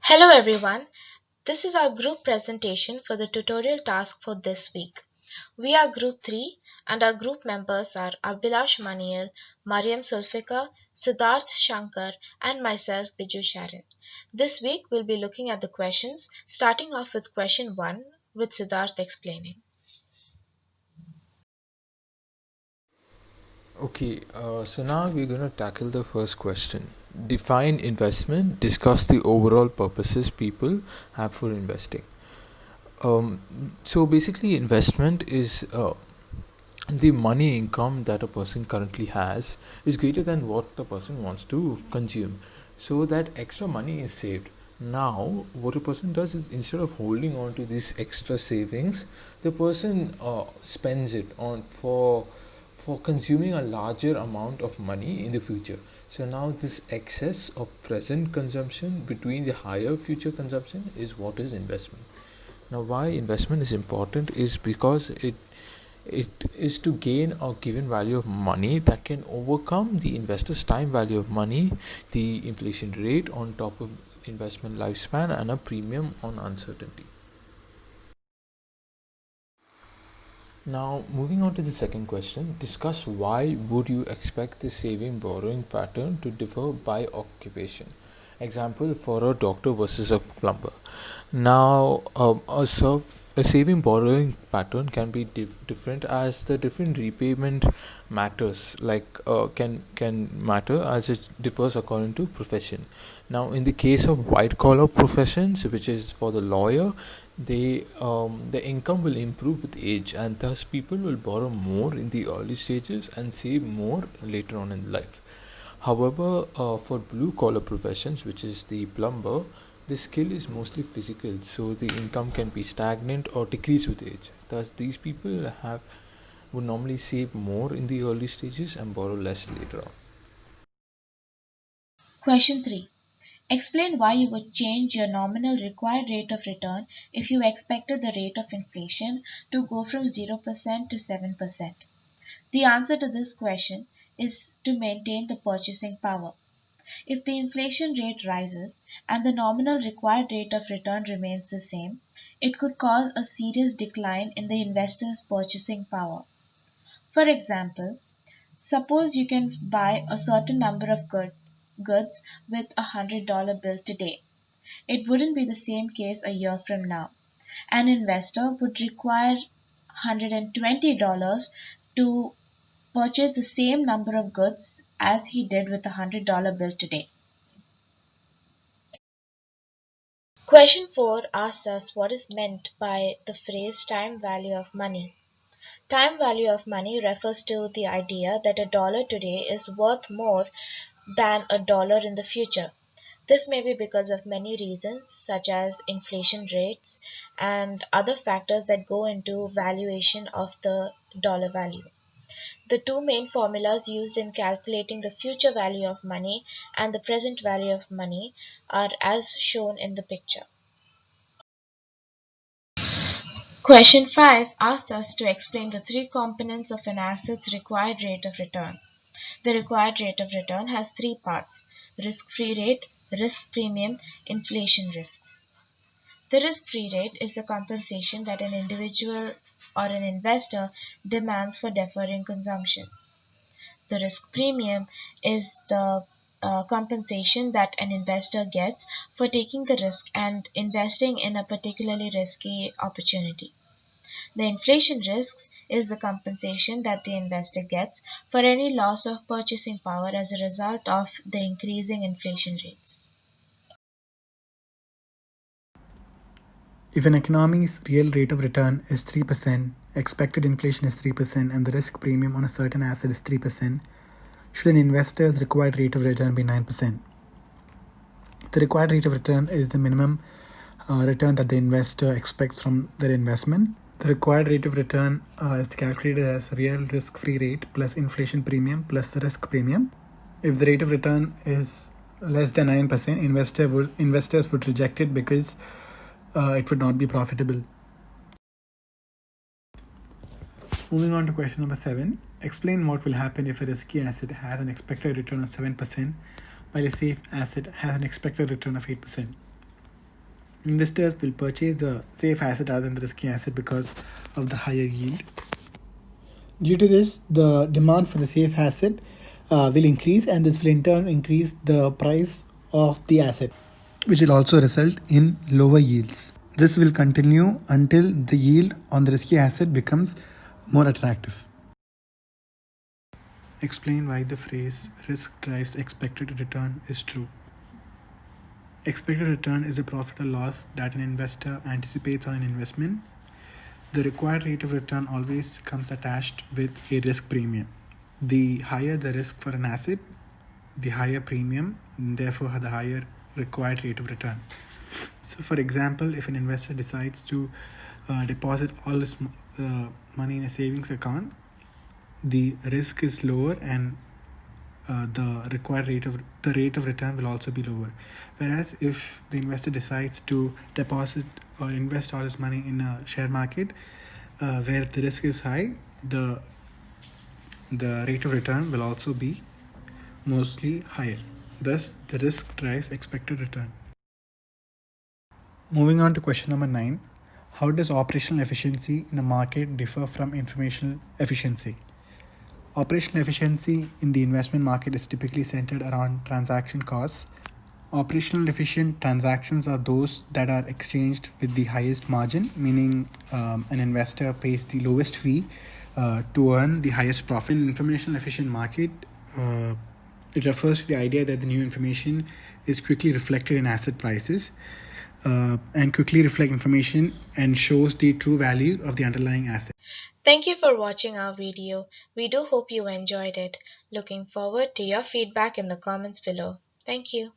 Hello everyone, this is our group presentation for the tutorial task for this week. We are group 3 and our group members are Abhilash Manial, Mariam Sulfika, Siddharth Shankar and myself Biju Sharan. This week we'll be looking at the questions starting off with question 1 with Siddharth explaining. So now we're going to tackle the first question. Define investment, discuss the overall purposes people have for investing. So basically, investment is the money income that a person currently has is greater than what the person wants to consume. So that extra money is saved. Now, what a person does is instead of holding on to these extra savings, the person spends it on for consuming a larger amount of money in the future. So now this excess of present consumption between the higher future consumption is what is investment. Now, why investment is important is because it is to gain a given value of money that can overcome the investor's time value of money, the inflation rate on top of investment lifespan, and a premium on uncertainty. Now, moving on to the second question, discuss why would you expect the saving borrowing pattern to differ by occupation. Example for a doctor versus a plumber. Now, a saving borrowing pattern can be different as the different repayment matters can matter as it differs according to profession. Now, in the case of white collar professions, which is for the lawyer, the income will improve with age, and thus people will borrow more in the early stages and save more later on in life. However, for blue collar professions, which is the plumber, the skill is mostly physical, so the income can be stagnant or decrease with age. Thus, these people have would normally save more in the early stages and borrow less later on. Question 3. Explain why you would change your nominal required rate of return if you expected the rate of inflation to go from 0% to 7%. The answer to this question is to maintain the purchasing power. If the inflation rate rises and the nominal required rate of return remains the same, it could cause a serious decline in the investor's purchasing power. For example, suppose you can buy a certain number of goods with a $100 bill today. It wouldn't be the same case a year from now. An investor would require $120 to purchase the same number of goods as he did with a $100 bill today. Question 4 asks us what is meant by the phrase time value of money. Time value of money refers to the idea that a dollar today is worth more than a dollar in the future. This may be because of many reasons, such as inflation rates and other factors that go into valuation of the dollar value. The two main formulas used in calculating the future value of money and the present value of money are as shown in the picture. Question 5 asks us to explain the three components of an asset's required rate of return. The required rate of return has three parts: risk-free rate, risk premium, inflation risks. The risk-free rate is the compensation that an individual or an investor demands for deferring consumption. The risk premium is the compensation that an investor gets for taking the risk and investing in a particularly risky opportunity. The inflation risks is the compensation that the investor gets for any loss of purchasing power as a result of the increasing inflation rates. If an economy's real rate of return is 3%, expected inflation is 3%, and the risk premium on a certain asset is 3%, should an investor's required rate of return be 9%? The required rate of return is the minimum return that the investor expects from their investment. The required rate of return is calculated as real risk-free rate plus inflation premium plus the risk premium. If the rate of return is less than 9%, investors would reject it because it would not be profitable. Moving on to question number 7. Explain what will happen if a risky asset has an expected return of 7% while a safe asset has an expected return of 8%. Investors will purchase the safe asset rather than the risky asset because of the higher yield. Due to this, the demand for the safe asset will increase, and this will in turn increase the price of the asset, which will also result in lower yields. This will continue until the yield on the risky asset becomes more attractive. Explain why the phrase risk drives expected return is true. Expected return is a profit or loss that an investor anticipates on an investment. The required rate of return always comes attached with a risk premium. The higher the risk for an asset, the higher premium, and therefore the higher required rate of return. So, for example, if an investor decides to deposit all his money in a savings account, the risk is lower, and the rate of return will also be lower. Whereas if the investor decides to deposit or invest all his money in a share market where the risk is high, the rate of return will also be mostly higher. Thus, the risk drives expected return. Moving on to question number 9. How does operational efficiency in a market differ from informational efficiency? Operational efficiency in the investment market is typically centered around transaction costs. Operational efficient transactions are those that are exchanged with the highest margin, meaning an investor pays the lowest fee to earn the highest profit. In information efficient market, it refers to the idea that the new information is quickly reflected in asset prices and quickly reflect information and shows the true value of the underlying asset. Thank you for watching our video. We do hope you enjoyed it. Looking forward to your feedback in the comments below. Thank you.